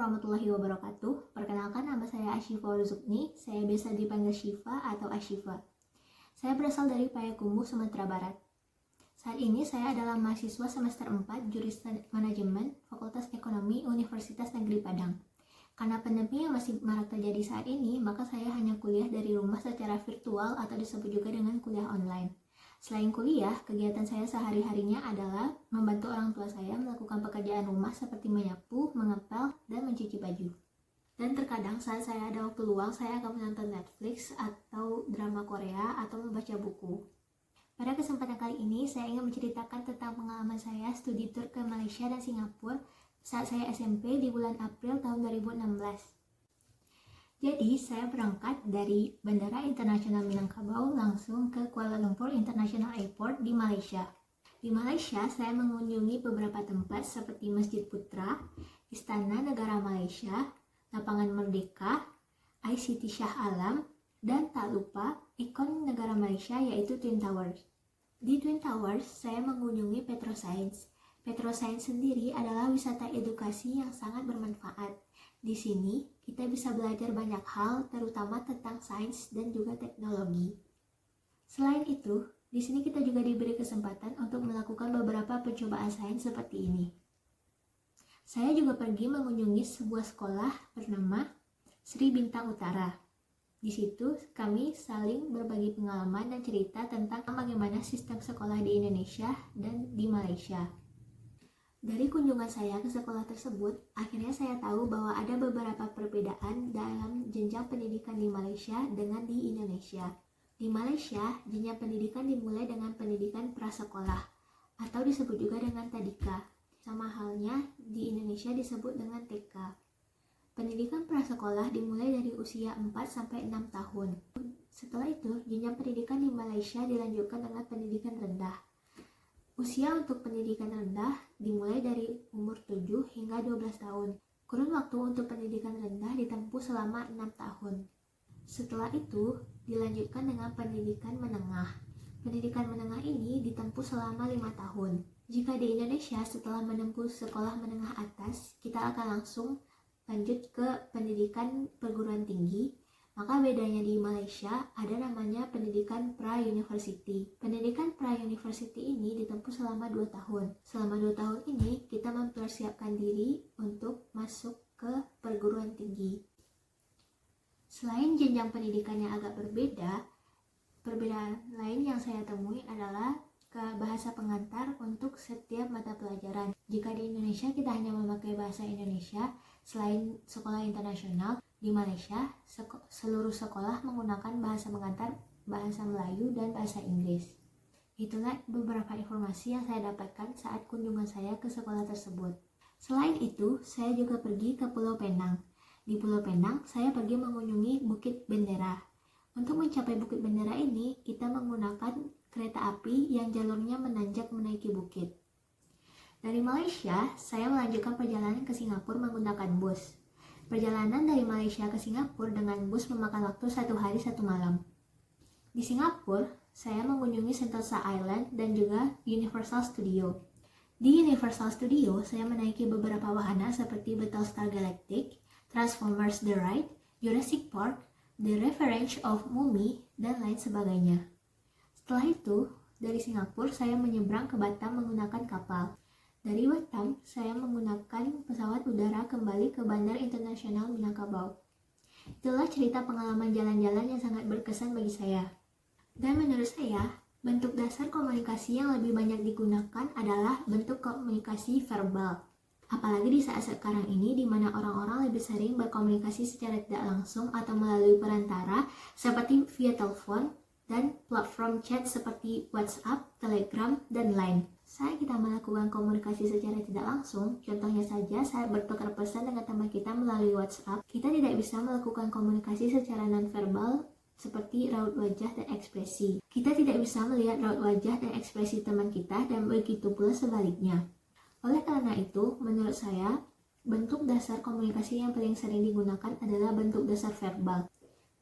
warahmatullahi wabarakatuh. Perkenalkan, nama saya Ashifa Ruzukni. Saya biasa dipanggil Syifa atau Ashifa. Saya berasal dari Payakumbuh, Sumatera Barat. Saat ini saya adalah mahasiswa semester 4 jurusan manajemen Fakultas Ekonomi Universitas Negeri Padang. Karena pandemi yang masih marak terjadi saat ini, maka saya hanya kuliah dari rumah secara virtual atau disebut juga dengan kuliah online. Selain kuliah, kegiatan saya sehari-harinya adalah membantu orang tua saya melakukan pekerjaan rumah seperti menyapu, mengepel, dan mencuci baju. Dan terkadang saat saya ada waktu luang, saya akan menonton Netflix atau drama Korea atau membaca buku. Pada kesempatan kali ini, saya ingin menceritakan tentang pengalaman saya studi tur ke Malaysia dan Singapura saat saya SMP di bulan April tahun 2016. Jadi, saya berangkat dari Bandara Internasional Minangkabau langsung ke Kuala Lumpur International Airport di Malaysia. Di Malaysia, saya mengunjungi beberapa tempat seperti Masjid Putra, Istana Negara Malaysia, Lapangan Merdeka, ICT Shah Alam, dan tak lupa ikon negara Malaysia yaitu Twin Towers. Di Twin Towers, saya mengunjungi Petroscience. Petroscience sendiri adalah wisata edukasi yang sangat bermanfaat. Di sini, kita bisa belajar banyak hal, terutama tentang sains dan juga teknologi. Selain itu, di sini kita juga diberi kesempatan untuk melakukan beberapa percobaan sains seperti ini. Saya juga pergi mengunjungi sebuah sekolah bernama Sri Bintang Utara. Di situ, kami saling berbagi pengalaman dan cerita tentang bagaimana sistem sekolah di Indonesia dan di Malaysia. Dari kunjungan saya ke sekolah tersebut, akhirnya saya tahu bahwa ada beberapa perbedaan dalam jenjang pendidikan di Malaysia dengan di Indonesia. Di Malaysia, jenjang pendidikan dimulai dengan pendidikan prasekolah atau disebut juga dengan tadika. Sama halnya di Indonesia disebut dengan TK. Pendidikan prasekolah dimulai dari usia 4-6 tahun. Setelah itu, jenjang pendidikan di Malaysia dilanjutkan dengan pendidikan rendah. Usia untuk pendidikan rendah dimulai dari umur 7 hingga 12 tahun. Kurun waktu untuk pendidikan rendah ditempuh selama 6 tahun. Setelah itu, dilanjutkan dengan pendidikan menengah. Pendidikan menengah ini ditempuh selama 5 tahun. Jika di Indonesia setelah menempuh sekolah menengah atas, kita akan langsung lanjut ke pendidikan perguruan tinggi. Maka bedanya di Malaysia ada namanya pendidikan pra-university. Pendidikan pra-university ini ditempuh selama 2 tahun. Selama 2 tahun ini kita mempersiapkan diri untuk masuk ke perguruan tinggi. Selain jenjang pendidikan yang agak berbeda, perbedaan lain yang saya temui adalah ke bahasa pengantar untuk setiap mata pelajaran. Jika di Indonesia kita hanya memakai bahasa Indonesia, selain sekolah internasional, di Malaysia, seluruh sekolah menggunakan bahasa pengantar bahasa Melayu dan bahasa Inggris. Itulah beberapa informasi yang saya dapatkan saat kunjungan saya ke sekolah tersebut. Selain itu, saya juga pergi ke Pulau Penang. Di Pulau Penang, saya pergi mengunjungi Bukit Bendera. Untuk mencapai Bukit Bendera ini, kita menggunakan kereta api yang jalurnya menanjak menaiki bukit. Dari Malaysia, saya melanjutkan perjalanan ke Singapura menggunakan bus. Perjalanan dari Malaysia ke Singapura dengan bus memakan waktu 1 hari 1 malam. Di Singapura, saya mengunjungi Sentosa Island dan juga Universal Studio. Di Universal Studio, saya menaiki beberapa wahana seperti Battlestar Galactic, Transformers The Ride, Jurassic Park, The Revenge of Mummy, dan lain sebagainya. Setelah itu, dari Singapura, saya menyeberang ke Batam menggunakan kapal. Dari Batam, saya menggunakan pesawat udara kembali ke Bandar Internasional Minangkabau. Itulah cerita pengalaman jalan-jalan yang sangat berkesan bagi saya. Dan menurut saya, bentuk dasar komunikasi yang lebih banyak digunakan adalah bentuk komunikasi verbal. Apalagi di saat sekarang ini, di mana orang-orang lebih sering berkomunikasi secara tidak langsung atau melalui perantara seperti via telepon dan platform chat seperti WhatsApp, Telegram, dan Line. Saat kita melakukan komunikasi secara tidak langsung, contohnya saja saat bertukar pesan dengan teman kita melalui WhatsApp, kita tidak bisa melakukan komunikasi secara non-verbal seperti raut wajah dan ekspresi. Kita tidak bisa melihat raut wajah dan ekspresi teman kita dan begitu pula sebaliknya. Oleh karena itu, menurut saya, bentuk dasar komunikasi yang paling sering digunakan adalah bentuk dasar verbal.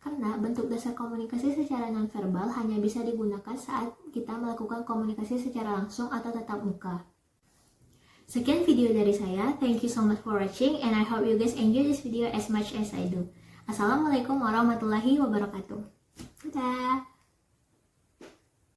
Karena bentuk dasar komunikasi secara nonverbal hanya bisa digunakan saat kita melakukan komunikasi secara langsung atau tatap muka. Sekian video dari saya. Thank you so much for watching and I hope you guys enjoy this video as much as I do. Assalamualaikum warahmatullahi wabarakatuh. Dadah.